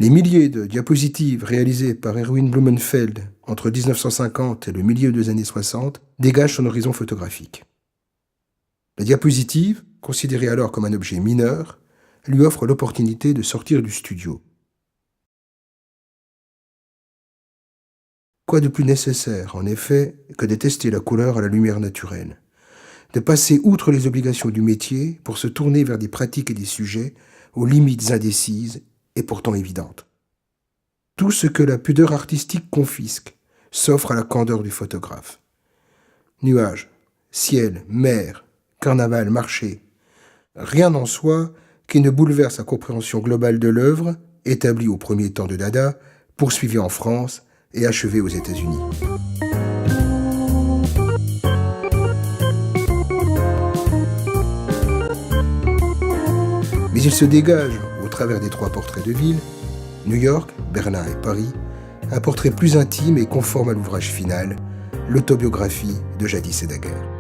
Les milliers de diapositives réalisées par Erwin Blumenfeld entre 1950 et le milieu des années 60 dégagent son horizon photographique. La diapositive, considérée alors comme un objet mineur, lui offre l'opportunité de sortir du studio. Quoi de plus nécessaire, en effet, que de tester la couleur à la lumière naturelle, de passer outre les obligations du métier pour se tourner vers des pratiques et des sujets aux limites indécises et pourtant évidentes. Tout ce que la pudeur artistique confisque s'offre à la candeur du photographe. Nuages, ciel, mer, carnaval, marché. Rien en soi qui ne bouleverse la compréhension globale de l'œuvre, établie au premier temps de Dada, poursuivie en France et achevée aux États-Unis. Mais il se dégage, au travers des trois portraits de ville, New York, Berlin et Paris, un portrait plus intime et conforme à l'ouvrage final, l'autobiographie de Jadis et Daguerre.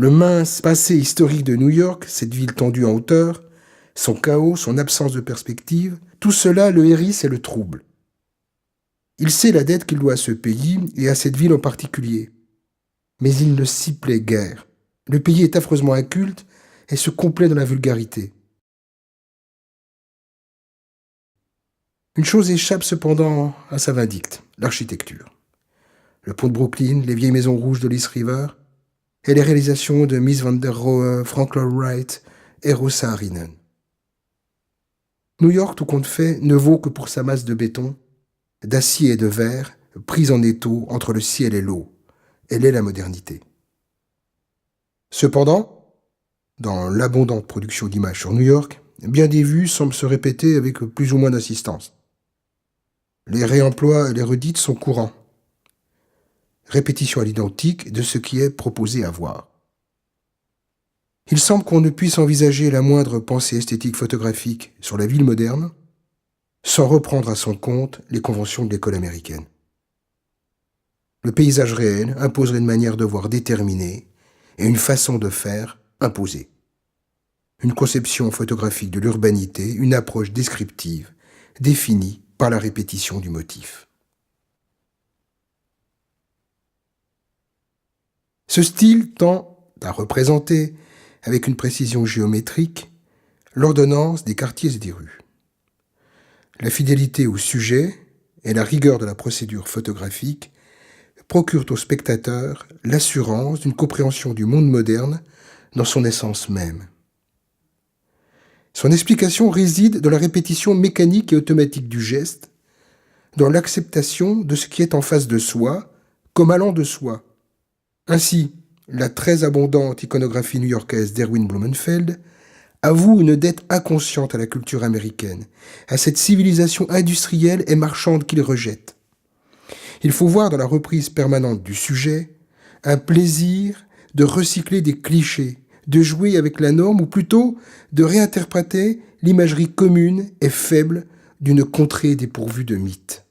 Le mince passé historique de New York, cette ville tendue en hauteur, son chaos, son absence de perspective, tout cela le hérisse et le trouble. Il sait la dette qu'il doit à ce pays et à cette ville en particulier. Mais il ne s'y plaît guère. Le pays est affreusement inculte et se complaît dans la vulgarité. Une chose échappe cependant à sa vindicte, l'architecture. Le pont de Brooklyn, les vieilles maisons rouges de l'East River, et les réalisations de Mies van der Rohe, Frank Lloyd Wright et Rosa Saarinen. New York, tout compte fait, ne vaut que pour sa masse de béton, d'acier et de verre, prise en étau entre le ciel et l'eau. Elle est la modernité. Cependant, dans l'abondante production d'images sur New York, bien des vues semblent se répéter avec plus ou moins d'insistance. Les réemplois et les redites sont courants. Répétition à l'identique de ce qui est proposé à voir. Il semble qu'on ne puisse envisager la moindre pensée esthétique photographique sur la ville moderne sans reprendre à son compte les conventions de l'école américaine. Le paysage réel imposerait une manière de voir déterminée et une façon de faire imposée. Une conception photographique de l'urbanité, une approche descriptive, définie par la répétition du motif. Ce style tend à représenter, avec une précision géométrique, l'ordonnance des quartiers et des rues. La fidélité au sujet et la rigueur de la procédure photographique procurent au spectateur l'assurance d'une compréhension du monde moderne dans son essence même. Son explication réside dans la répétition mécanique et automatique du geste, dans l'acceptation de ce qui est en face de soi comme allant de soi. Ainsi, la très abondante iconographie new-yorkaise d'Erwin Blumenfeld avoue une dette inconsciente à la culture américaine, à cette civilisation industrielle et marchande qu'il rejette. Il faut voir dans la reprise permanente du sujet un plaisir de recycler des clichés, de jouer avec la norme ou plutôt de réinterpréter l'imagerie commune et faible d'une contrée dépourvue de mythes.